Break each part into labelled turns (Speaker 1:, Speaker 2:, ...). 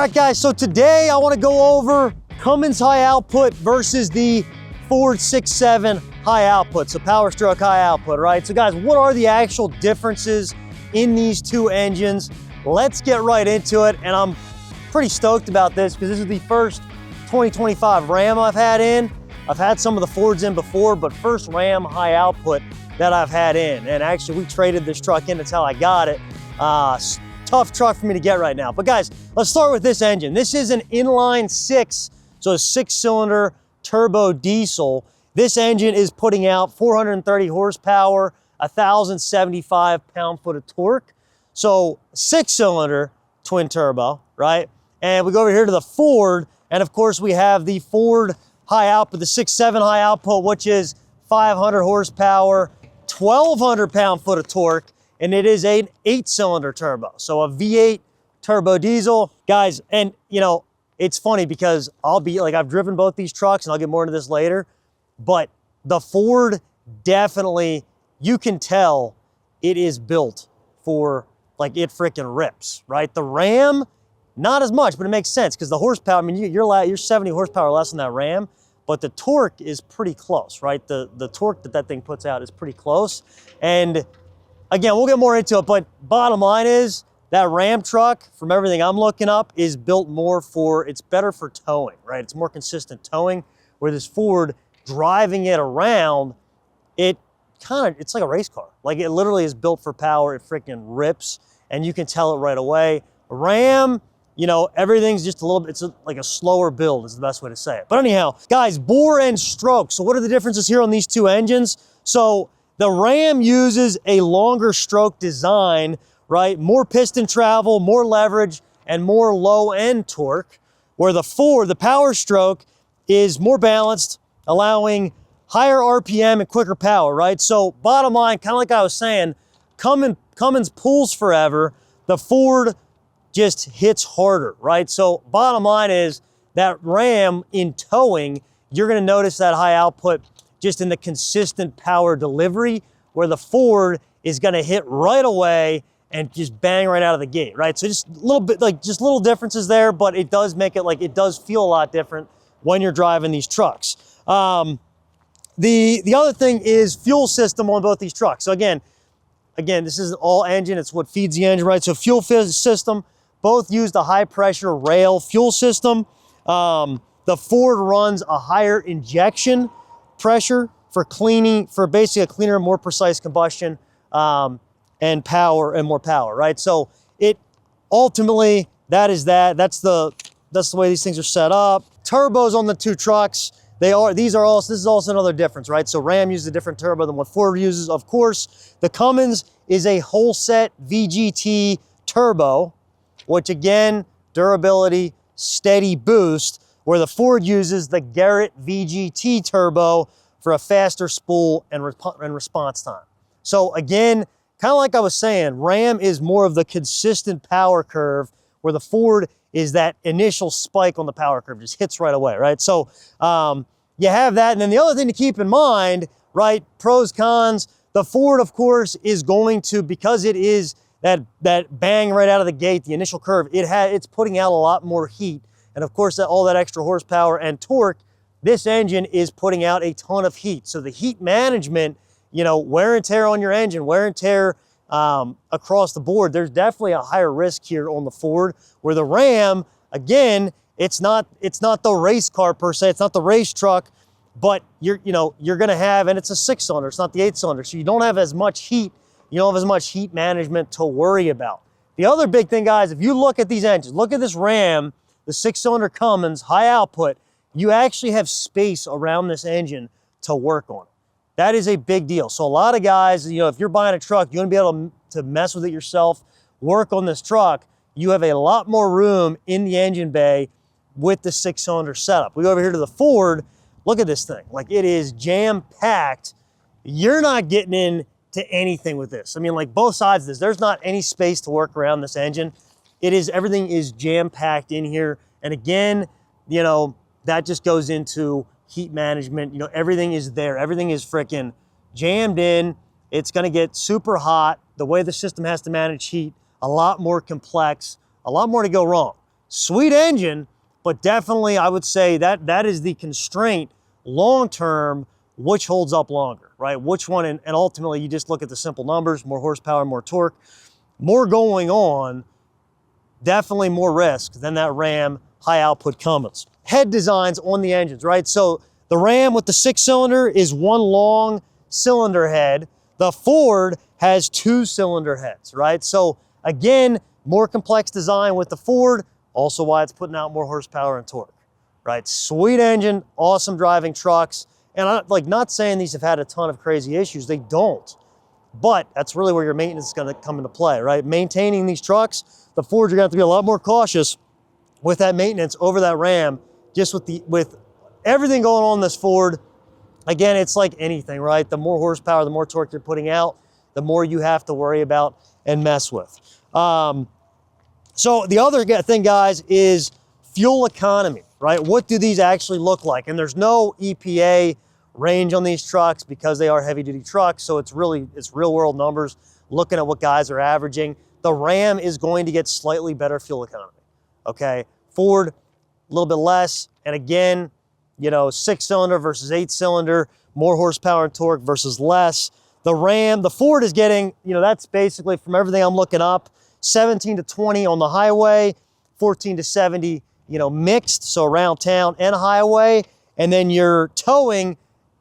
Speaker 1: All right, guys, so today I want to go over Cummins high output versus the Ford 6.7 high output, so Power Stroke high output, right? So guys, what are the actual differences in these two engines? Let's get right into it, and I'm pretty stoked about this because this is the first 2025 Ram I've had in. I've had some of the Fords in before, but first Ram high output that I've had in. And actually, we traded this truck in, that's how I got it. Tough truck for me to get right now. But guys, let's start with this engine. This is an inline six, so a 6-cylinder turbo diesel. This engine is putting out 430 horsepower, 1,075 pound-foot of torque. So 6-cylinder twin turbo, right? And we go over here to the Ford, and of course we have the Ford high output, the 6.7 high output, which is 500 horsepower, 1,200 pound-foot of torque, and it is an 8-cylinder turbo. So a V8 turbo diesel. Guys, and you know, it's funny because I've driven both these trucks, and I'll get more into this later, but the Ford definitely, you can tell it is built for, like, it freaking rips, right? The Ram, not as much, but it makes sense because the horsepower, I mean, you're 70 horsepower less than that Ram, but the torque is pretty close, right? The torque that thing puts out is pretty close. And again, we'll get more into it, but bottom line is that Ram truck, from everything I'm looking up, is built more for, it's better for towing, right? It's more consistent towing, where this Ford, driving it around, it's like a race car. Like, it literally is built for power. It freaking rips, and you can tell it right away. Ram, you know, everything's just a little bit, like a slower build is the best way to say it. But anyhow, guys, bore and stroke. So what are the differences here on these two engines? So the Ram uses a longer stroke design, right? More piston travel, more leverage, and more low-end torque, where the Ford, the Power Stroke, is more balanced, allowing higher RPM and quicker power, right? So bottom line, kind of like I was saying, Cummins pulls forever. The Ford just hits harder, right? So bottom line is that Ram in towing, you're gonna notice that high output just in the consistent power delivery, where the Ford is gonna hit right away and just bang right out of the gate, right? So just a little bit, like, just little differences there, but it does make it, like, it does feel a lot different when you're driving these trucks. The other thing is fuel system on both these trucks. So again, this is all engine, it's what feeds the engine, right? So fuel system, both use the high pressure rail fuel system. The Ford runs a higher injection pressure for cleaning, for basically a cleaner, more precise combustion, and power, and more power, right? So it ultimately, that's the way these things are set up. Turbos on the two trucks, this is also another difference, right? So Ram uses a different turbo than what Ford uses. Of course, the Cummins is a whole set VGT turbo, which again, durability, steady boost, where the Ford uses the Garrett VGT turbo for a faster spool and response time. So again, kind of like I was saying, Ram is more of the consistent power curve, where the Ford is that initial spike on the power curve, just hits right away, right? So you have that. And then the other thing to keep in mind, right, pros, cons, the Ford, of course, is going to, because it is that bang right out of the gate, the initial curve, it's putting out a lot more heat. And of course, all that extra horsepower and torque, this engine is putting out a ton of heat. So the heat management, you know, wear and tear on your engine, wear and tear across the board, there's definitely a higher risk here on the Ford, where the Ram, again, it's not the race car per se, it's not the race truck, but you're gonna have, and it's a 6-cylinder, it's not the 8-cylinder, so you don't have as much heat, you don't have as much heat management to worry about. The other big thing, guys, if you look at these engines, look at this Ram, the 6-cylinder Cummins, high output, you actually have space around this engine to work on. That is a big deal. So a lot of guys, you know, if you're buying a truck, you want to be able to mess with it yourself, work on this truck, you have a lot more room in the engine bay with the 6-cylinder setup. We go over here to the Ford, look at this thing. Like, it is jam-packed. You're not getting into anything with this. I mean, like, both sides of this, there's not any space to work around this engine. Everything is jam-packed in here. And again, you know, that just goes into heat management. You know, everything is there. Everything is freaking jammed in. It's gonna get super hot. The way the system has to manage heat, a lot more complex, a lot more to go wrong. Sweet engine, but definitely I would say that is the constraint long-term, which holds up longer, right? Which one, and ultimately you just look at the simple numbers, more horsepower, more torque, more going on, definitely more risk than that Ram high output Cummins. Head designs on the engines, right? So the Ram with the 6-cylinder is one long cylinder head. The Ford has 2-cylinder heads, right? So again, more complex design with the Ford, also why it's putting out more horsepower and torque, right? Sweet engine, awesome driving trucks. And I'm like not saying these have had a ton of crazy issues, they don't. But that's really where your maintenance is gonna come into play, right? Maintaining these trucks, the Fords are gonna have to be a lot more cautious with that maintenance over that Ram, just with everything going on in this Ford. Again, it's like anything, right? The more horsepower, the more torque you're putting out, the more you have to worry about and mess with. So the other thing, guys, is fuel economy, right? What do these actually look like? And there's no EPA range on these trucks because they are heavy duty trucks. So it's real world numbers, looking at what guys are averaging. The Ram is going to get slightly better fuel economy, okay? Ford, a little bit less. And again, you know, 6-cylinder versus 8-cylinder, more horsepower and torque versus less. The Ford is getting, you know, that's basically from everything I'm looking up, 17 to 20 on the highway, 14 to 70, you know, mixed, so around town and highway. And then your towing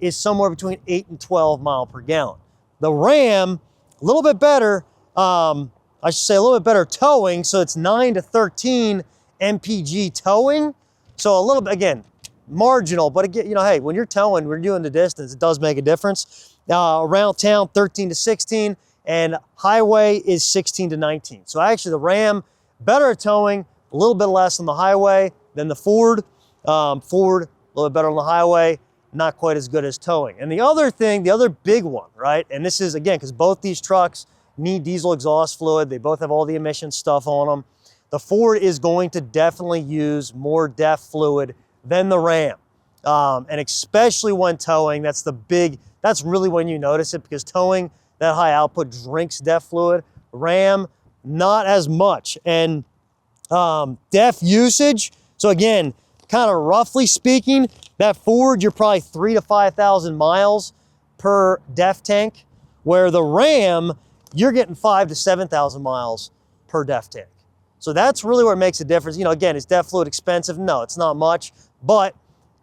Speaker 1: is somewhere between 8 and 12 mile per gallon. The Ram, a little bit better, I should say a little bit better towing, so it's 9 to 13 mpg towing. So a little bit, again, marginal, but again, you know, hey, when you're towing, we're doing the distance, it does make a difference. Around town, 13 to 16, and highway is 16 to 19. So actually the Ram, better at towing, a little bit less on the highway than the Ford. Ford, a little bit better on the highway, not quite as good as towing. And the other thing, the other big one, right? And this is, again, because both these trucks need diesel exhaust fluid. They both have all the emission stuff on them. The Ford is going to definitely use more DEF fluid than the Ram. And especially when towing, that's really when you notice it, because towing, that high output drinks DEF fluid. Ram, not as much. And DEF usage, so again, kind of roughly speaking, that Ford, you're probably 3,000 to 5,000 miles per DEF tank, where the Ram, you're getting 5,000 to 7,000 miles per DEF tank. So that's really where it makes a difference. You know, again, is DEF fluid expensive? No, it's not much, but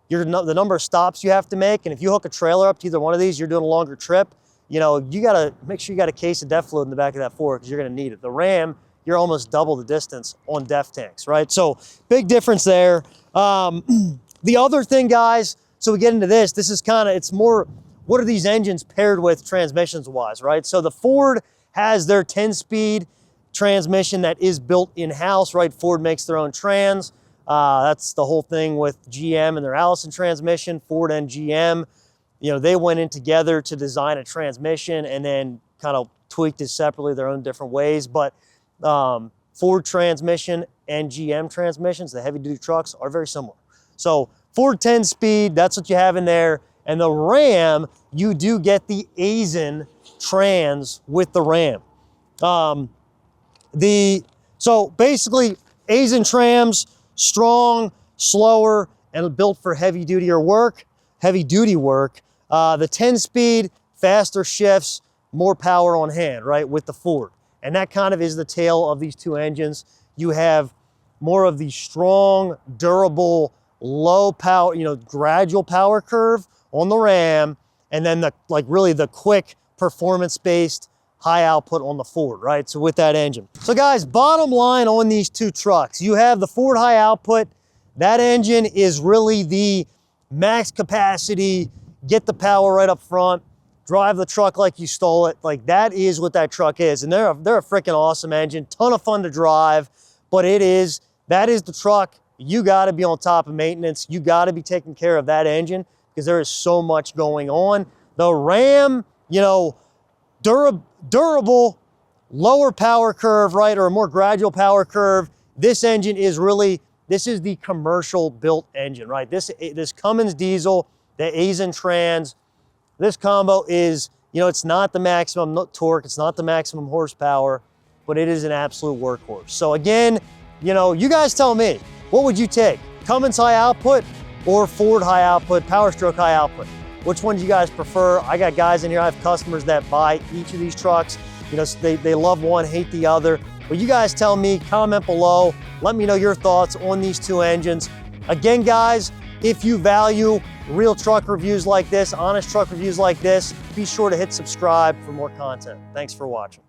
Speaker 1: the number of stops you have to make, and if you hook a trailer up to either one of these, you're doing a longer trip, you know, you gotta make sure you got a case of DEF fluid in the back of that Ford, because you're gonna need it. The Ram, you're almost double the distance on DEF tanks, right? So big difference there. The other thing, guys, so we get into this is kind of, it's more, what are these engines paired with transmissions wise, right? So the Ford has their 10-speed transmission that is built in-house, right? Ford makes their own trans. That's the whole thing with GM and their Allison transmission. Ford and GM, you know, they went in together to design a transmission and then kind of tweaked it separately their own different ways. But Ford transmission and GM transmissions, the heavy duty trucks, are very similar. So Ford 10-speed, that's what you have in there. And the Ram, you do get the Aisin trans with the Ram. So basically, Aisin trams, strong, slower, and built for heavy duty work. The 10-speed, faster shifts, more power on hand, right, with the Ford. And that kind of is the tale of these two engines. You have more of the strong, durable, low power, you know, gradual power curve on the Ram, and then really the quick performance-based high output on the Ford, right? So with that engine. So guys, bottom line on these two trucks, you have the Ford high output. That engine is really the max capacity, get the power right up front, drive the truck like you stole it. Like, that is what that truck is. And they're a freaking awesome engine, ton of fun to drive, but that is the truck. You gotta be on top of maintenance. You gotta be taking care of that engine because there is so much going on. The Ram, you know, durable, lower power curve, right, or a more gradual power curve. This engine is really, this is the commercial built engine, right? This Cummins diesel, the Aisin trans, this combo is, you know, it's not the maximum torque, it's not the maximum horsepower, but it is an absolute workhorse. So again, You know, you guys tell me, what would you take? Cummins high output or Ford high output, Power Stroke high output? Which one do you guys prefer? I got guys in here, I have customers that buy each of these trucks. You know, they love one, hate the other. But you guys tell me, comment below. Let me know your thoughts on these two engines. Again, guys, if you value real truck reviews like this, honest truck reviews like this, be sure to hit subscribe for more content. Thanks for watching.